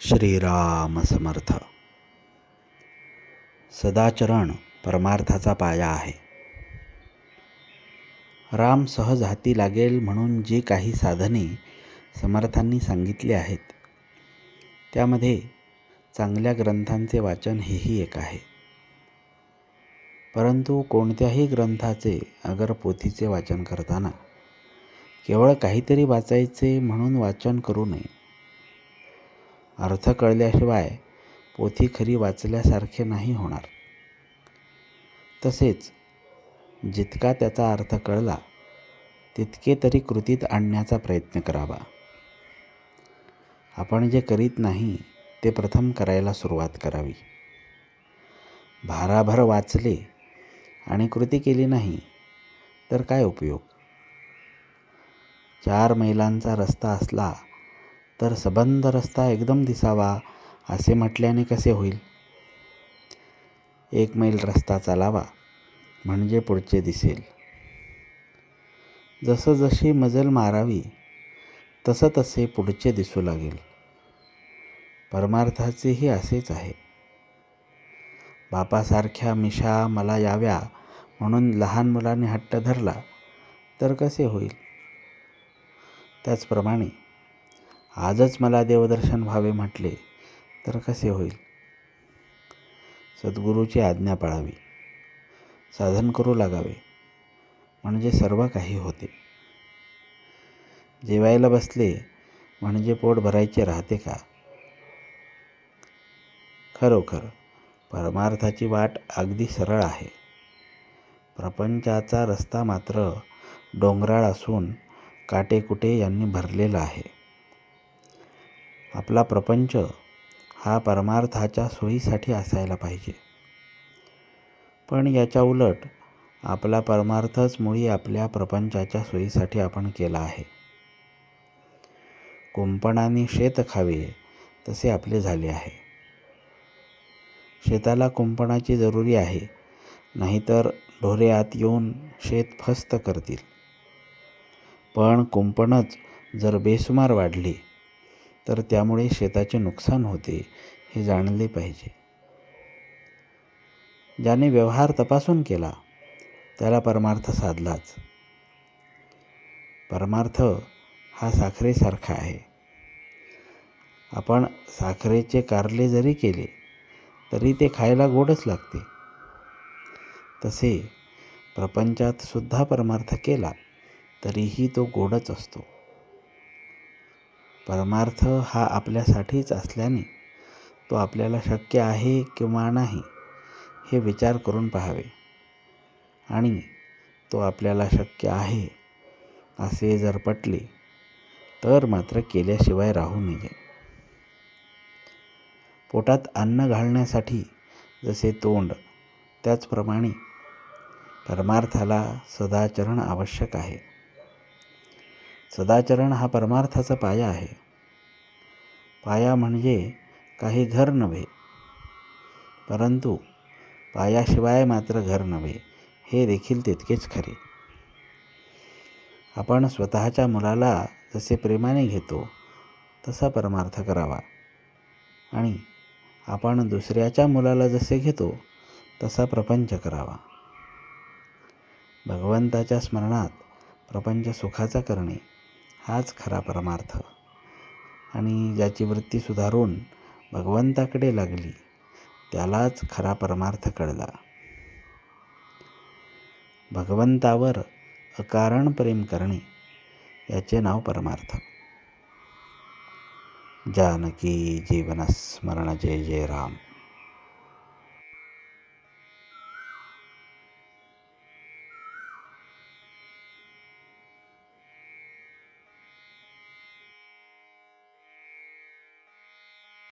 श्रीराम समर्थ. सदाचरण परमार्थाचा पाया आहे. राम सहज हाती लागेल म्हणून जी काही साधने समर्थांनी सांगितली आहेत, त्यामध्ये चांगल्या ग्रंथांचे वाचन हेही एक आहे. परंतु कोणत्याही ग्रंथाचे अगर पोथीचे वाचन करताना केवळ काहीतरी वाचायचे म्हणून वाचन करू नये. अर्थ कळल्याशिवाय पोथी खरी वाचल्यासारखे नाही होणार. तसेच जितका त्याचा अर्थ कळला तितके तरी कृतीत आणण्याचा प्रयत्न करावा. आपण जे करीत नाही ते प्रथम करायला सुरुवात करावी. भाराभर वाचले आणि कृती केली नाही तर काय उपयोग? 4 मैलांचा रस्ता असला तर सबंध रस्ता एकदम दिसावा असे म्हटल्याने कसे होईल? 1 मैल रस्ता चालावा म्हणजे पुढचे दिसेल. जशी मजल मारावी तसे पुढचे दिसू लागेल. परमार्थाचेही असेच आहे. बापासारख्या मिशा मला याव्या म्हणून लहान मुलाने हट्ट धरला तर कसे होईल? त्याचप्रमाणे आजच मला देवदर्शन व्हावे म्हटले तर कसे होईल? सद्गुरूची आज्ञा पाळावी, साधन करू लागावे, म्हणजे सर्व काही होते. जेवायला बसले म्हणजे पोट भरायचे राहते का? खरोखर परमार्थाची वाट अगदी सरळ आहे. प्रपंचाचा रस्ता मात्र डोंगराळ असून काटेकुटे यांनी भरलेला आहे. आपला प्रपंच हा परमार्थाच्या सोयीसाठी असायला पाहिजे. पण याच्या उलट आपला परमार्थच मुळी आपल्या प्रपंचाच्या सोयीसाठी आपण केला आहे. कुंपणाने शेत खावे तसे आपले झाले आहे. शेताला कुंपणाची जरुरी आहे, नाहीतर ढोरे आत येऊन शेत फस्त करतील. पण कुंपणच जर बेसुमार वाढली तर त्यामुळे शेताचे नुकसान होते हे जाणले पाहिजे. ज्याने व्यवहार तपासून केला त्याला परमार्थ साधलाच. परमार्थ हा साखरेसारखा आहे. आपण साखरेचे कारले जरी केले तरी ते खायला गोडच लागते. तसे प्रपंचात सुद्धा परमार्थ केला तरीही तो गोडच असतो. परमार्थ हा आपल्यासाठीच असल्याने तो आपल्याला शक्य आहे किंवा नाही हे विचार करून पाहावे आणि तो आपल्याला शक्य आहे असे जर पटले तर मात्र केल्याशिवाय राहू नये. पोटात अन्न घालण्यासाठी जसे तोंड, त्याचप्रमाणे परमार्थाला सदाचरण आवश्यक आहे. सदाचरण हा परमार्थाचा पाया आहे. पाया म्हणजे काही घर नव्हे, परंतु पायाशिवाय मात्र घर नव्हे हे देखील तितकेच खरे. आपण स्वतःच्या मुलाला जसे प्रेमाने घेतो तसा परमार्थ करावा आणि आपण दुसऱ्याच्या मुलाला जसे घेतो तसा प्रपंच करावा. भगवंताच्या स्मरणात प्रपंच सुखाचा करणे हाच खरा परमार्थ आणि ज्याची वृत्ती सुधारून भगवंताकडे लागली त्यालाच खरा परमार्थ कळला. भगवंतावर अकारण प्रेम करणे याचे नाव परमार्थ. जानकी जीवन स्मरण जय जय राम.